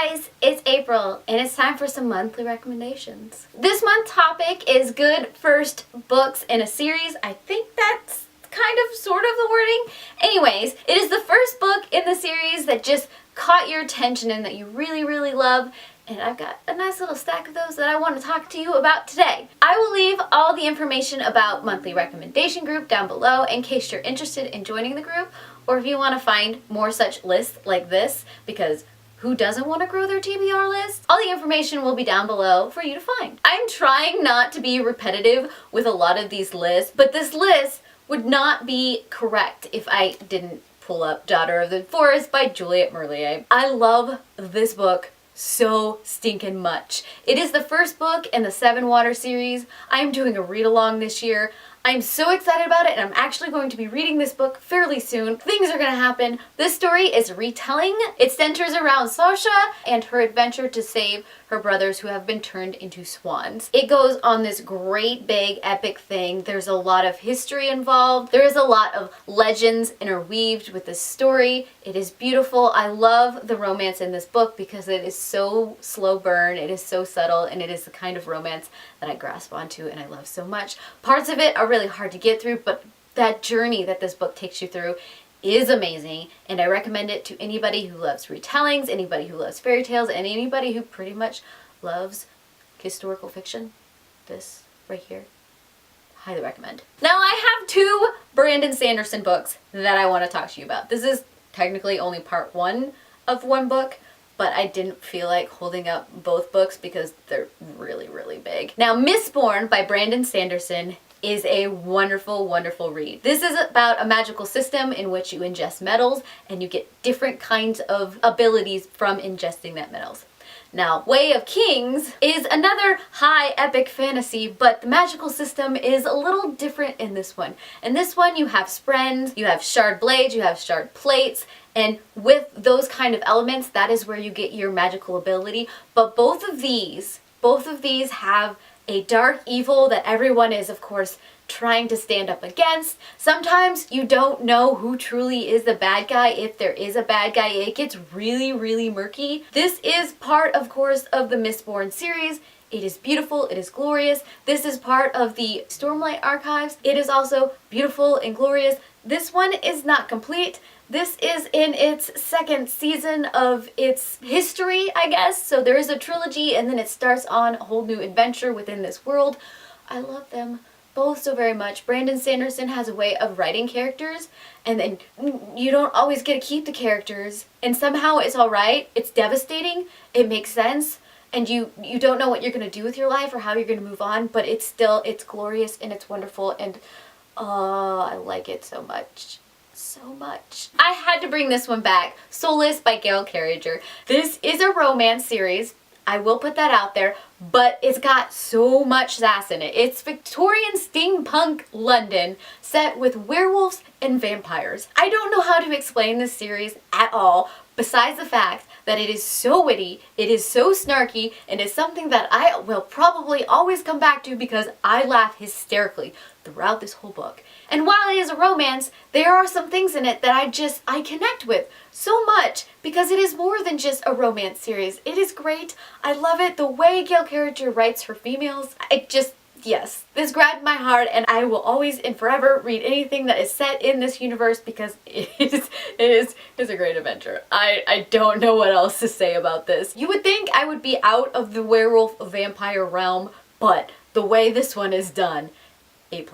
guys, it's April and it's time for some monthly recommendations. This month's topic is good first books in a series. I think that's kind of sort of the wording. Anyways, it is the first book in the series that just caught your attention and that you really love. And I've got a nice little stack of those that I want to talk to you about today. I will leave all the information about monthly recommendation group down below in case you're interested in joining the group, or if you want to find more such lists like this, because who doesn't want to grow their TBR list? All the information will be down below for you to find. I'm trying not to be repetitive with a lot of these lists, but this list would not be correct if I didn't pull up Daughter of the Forest by Juliette Merlier. I love this book so stinking much. It is the first book in the Seven Water series. I'm doing a read along this year. I'm so excited about it, and I'm actually going to be reading this book fairly soon. Things are gonna happen. This story is retelling. It centers around Sasha and her adventure to save her brothers who have been turned into swans. It goes on this great big epic thing. There's a lot of history involved. There is a lot of legends interweaved with this story. It is beautiful. I love the romance in this book because it is so slow burn, it is so subtle, and it is the kind of romance that I grasp onto and I love so much. Parts of it are really hard to get through, but that journey that this book takes you through is amazing, and I recommend it to anybody who loves retellings, anybody who loves fairy tales, and anybody who pretty much loves historical fiction. This right here, highly recommend. Now I have two Brandon Sanderson books that I want to talk to you about. This is technically only part one of one book, but I didn't feel like holding up both books because they're really big. Now, Mistborn by Brandon Sanderson is a wonderful read. This is about a magical system in which you ingest metals and you get different kinds of abilities from ingesting that metals. Now, Way of Kings is another high epic fantasy, but the magical system is a little different in this one. In this one, you have sprens, you have shard blades, you have shard plates, and with those kind of elements, that is where you get your magical ability. But both of these have a dark evil that everyone is, of course, trying to stand up against. Sometimes you don't know who truly is the bad guy, if there is a bad guy. It gets really murky. This is part, of course, of the Mistborn series. It is beautiful, it is glorious. This is part of the Stormlight Archives. It is also beautiful and glorious. This one is not complete. This is in its second season of its history, I guess. So there is a trilogy and then it starts on a whole new adventure within this world. I love them both so very much. Brandon Sanderson has a way of writing characters and then you don't always get to keep the characters, and somehow it's alright. It's devastating. It makes sense. And you don't know what you're going to do with your life or how you're going to move on, but it's glorious and it's wonderful, and I like it so much. So much. I had to bring this one back. Soulless by Gail Carriger. This is a romance series. I will put that out there, but it's got so much sass in it. It's Victorian steampunk London set with werewolves and vampires. I don't know how to explain this series at all, besides the fact that it is so witty, it is so snarky, and it's something that I will probably always come back to because I laugh hysterically throughout this whole book. And while it is a romance, there are some things in it that I connect with so much because it is more than just a romance series. It is great. I love it. The way Gail Carriger writes her females, yes, this grabbed my heart, and I will always and forever read anything that is set in this universe because it is a great adventure. I don't know what else to say about this. You would think I would be out of the werewolf vampire realm, but the way this one is done, A+.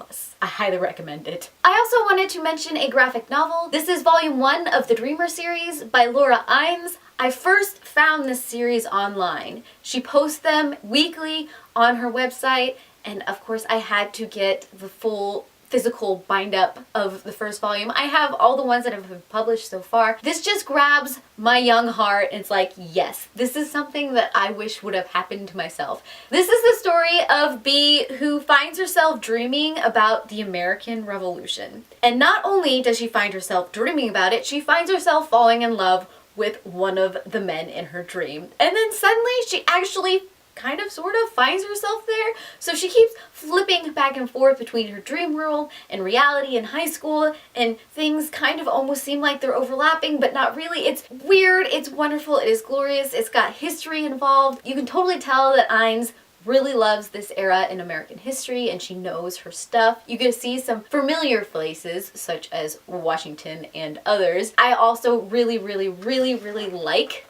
I highly recommend it. I also wanted to mention a graphic novel. This is volume 1 of the Dreamer series by Laura Imes. I first found this series online. She posts them weekly on her website, and of course I had to get the full physical bind up of the first volume. I have all the ones that have been published so far. This just grabs my young heart, and it's like, yes, this is something that I wish would have happened to myself. This is the story of Bee, who finds herself dreaming about the American Revolution. And not only does she find herself dreaming about it, she finds herself falling in love with one of the men in her dream. And then suddenly she actually kind of sort of finds herself there. So she keeps flipping back and forth between her dream world and reality in high school, and things kind of almost seem like they're overlapping, but not really. It's weird, it's wonderful, it is glorious, it's got history involved. You can totally tell that Ines really loves this era in American history and she knows her stuff. You get to see some familiar places such as Washington and others. I also really like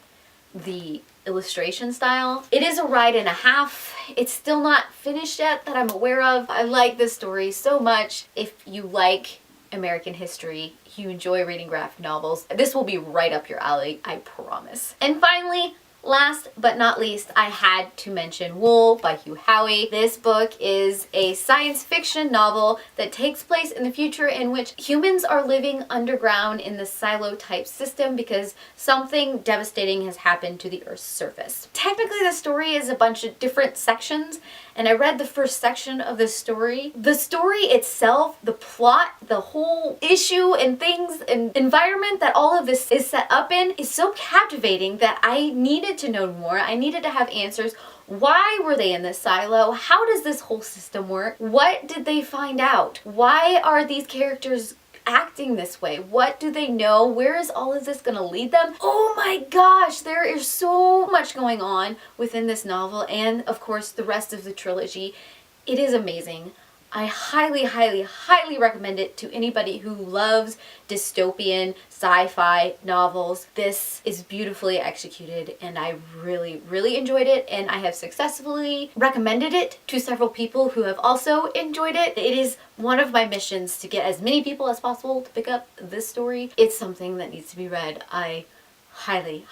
the illustration style. It is a ride and a half. It's still not finished yet that I'm aware of. I like this story so much. If you like American history, you enjoy reading graphic novels, this will be right up your alley, I promise. And finally, last but not least, I had to mention Wool by Hugh Howey. This book is a science fiction novel that takes place in the future in which humans are living underground in the silo type system because something devastating has happened to the Earth's surface. Technically, the story is a bunch of different sections, and I read the first section of this story. The story itself, the plot, the whole issue and things and environment that all of this is set up in is so captivating that I needed to know more. I needed to have answers. Why were they in this silo? How does this whole system work? What did they find out? Why are these characters acting this way? What do they know? Where is all of this going to lead them? Oh my gosh, there is so much going on within this novel and of course the rest of the trilogy. It is amazing. I highly recommend it to anybody who loves dystopian sci-fi novels. This is beautifully executed and I really enjoyed it, and I have successfully recommended it to several people who have also enjoyed it. It is one of my missions to get as many people as possible to pick up this story. It's something that needs to be read. I highly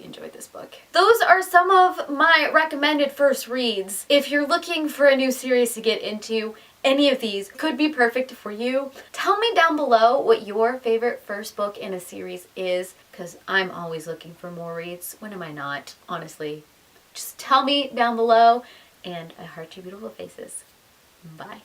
enjoyed this book. Those are some of my recommended first reads. If you're looking for a new series to get into, any of these could be perfect for you. Tell me down below what your favorite first book in a series is, because I'm always looking for more reads. When am I not? Honestly. Just tell me down below, and I heart your beautiful faces. Bye.